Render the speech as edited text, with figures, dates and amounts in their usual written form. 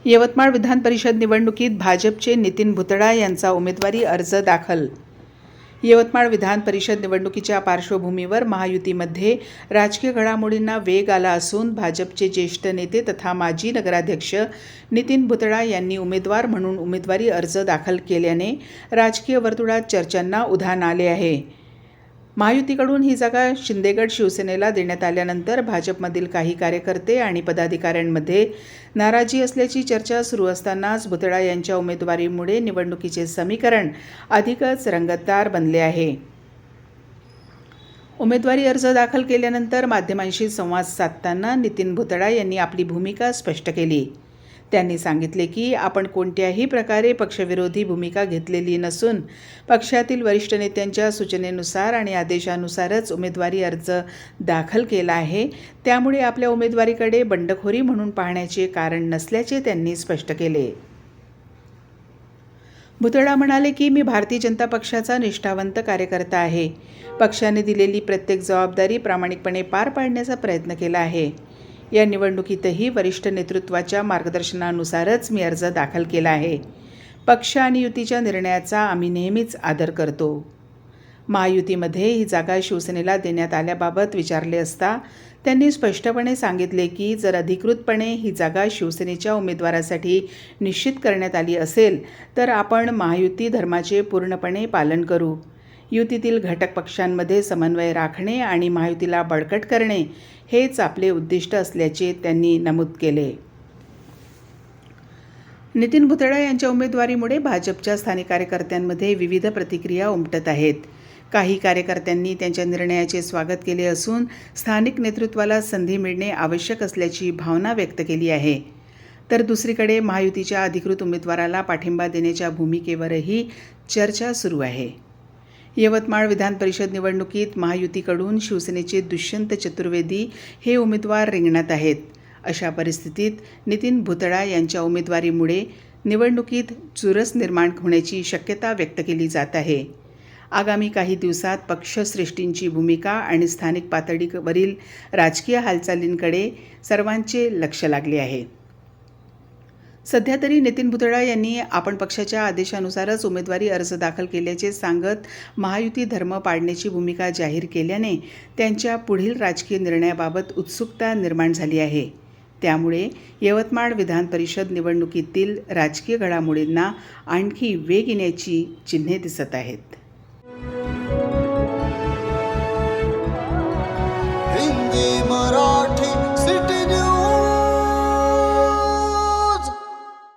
यवतमाळ विधान परिषद निवडणुकीत भाजपचे नितीन भुतडा यांचा उमेदवारी अर्ज दाखल. यवतमाळ विधान परिषद निवडणुकीच्या पार्श्वभूमीवर महायुतीमध्ये राजकीय घडामोडींना वेग आला असून भाजपचे ज्येष्ठ नेते तथा माजी नगराध्यक्ष नितीन भुतडा यांनी उमेदवार म्हणून उमेदवारी अर्ज दाखल केल्याने राजकीय वर्तुळात चर्चांना उधाण आले आहे. महायुतीकडून ही जागा शिंदेगड शिवसेनेला देण्यात आल्यानंतर भाजपमधील काही कार्यकर्ते आणि पदाधिकाऱ्यांमध्ये नाराजी असल्याची चर्चा सुरू असतानाच भुतडा यांच्या उमेदवारीमुळे निवडणुकीचे समीकरण अधिकच रंगतदार बनले आहे. उमेदवारी अर्ज दाखल केल्यानंतर माध्यमांशी संवाद साधताना नितीन भुतडा यांनी आपली भूमिका स्पष्ट केली. त्यांनी सांगितले की आपण कोणत्याही प्रकारे पक्षविरोधी भूमिका घेतलेली नसून पक्षातील वरिष्ठ नेत्यांच्या सूचनेनुसार आणि आदेशानुसारच उमेदवारी अर्ज दाखल केला आहे. त्यामुळे आपल्या उमेदवारीकडे बंडखोरी म्हणून पाहण्याचे कारण नसल्याचे त्यांनी स्पष्ट केले. भुतडा म्हणाले की मी भारतीय जनता पक्षाचा निष्ठावंत कार्यकर्ता आहे. पक्षाने दिलेली प्रत्येक जबाबदारी प्रामाणिकपणे पार पाडण्याचा प्रयत्न केला आहे. या निवडणुकीतही वरिष्ठ नेतृत्वाच्या मार्गदर्शनानुसारच मी अर्ज दाखल केला आहे. पक्ष आणि युतीच्या निर्णयाचा आम्ही नेहमीच आदर करतो. महायुतीमध्ये ही जागा शिवसेनेला देण्यात आल्याबाबत विचारले असता त्यांनी स्पष्टपणे सांगितले की जर अधिकृतपणे ही जागा शिवसेनेच्या उमेदवारासाठी निश्चित करण्यात आली असेल तर आपण महायुती धर्माचे पूर्णपणे पालन करू. युतीतील घटक पक्षांमध्ये समन्वय राखणे आणि महायुतीला बळकट करणे हेच आपले उद्दिष्ट असल्याचे त्यांनी नमूद केले. नितीन भुतडा यांच्या उमेदवारीमुळे भाजपच्या स्थानिक कार्यकर्त्यांमध्ये विविध प्रतिक्रिया उमटत आहेत. काही कार्यकर्त्यांनी त्यांच्या निर्णयाचे स्वागत केले असून स्थानिक नेतृत्वाला संधी मिळणे आवश्यक असल्याची भावना व्यक्त केली आहे. तर दुसरीकडे महायुतीच्या अधिकृत उमेदवाराला पाठिंबा देण्याच्या भूमिकेवरही चर्चा सुरू आहे. यवतमाळ विधान परिषद निवडणुकीत महायुतीकडून शिवसेनेचे दुष्यंत चतुर्वेदी हे उमेदवार रिंगणात आहेत. अशा परिस्थितीत नितीन भुतडा यांच्या उमेदवारीमुळे निवडणुकीत चुरस निर्माण होण्याची शक्यता व्यक्त केली जात आहे. आगामी काही दिवसात पक्षश्रेष्ठींची भूमिका आणि स्थानिक पातळीवरील राजकीय हालचालींकडे सर्वांचे लक्ष लागले आहे. सध्या तरी नितीन भुतडा यांनी आपण पक्षाच्या आदेशानुसारच उमेदवारी अर्ज दाखल केल्याचे सांगत महायुती धर्म पाळण्याची भूमिका जाहीर केल्याने त्यांच्या पुढील राजकीय निर्णयाबाबत उत्सुकता निर्माण झाली आहे. त्यामुळे यवतमाळ विधान परिषद निवडणुकीतील राजकीय घडामोडींना आणखी वेग येण्याची चिन्हे दिसत आहेत. हिंदी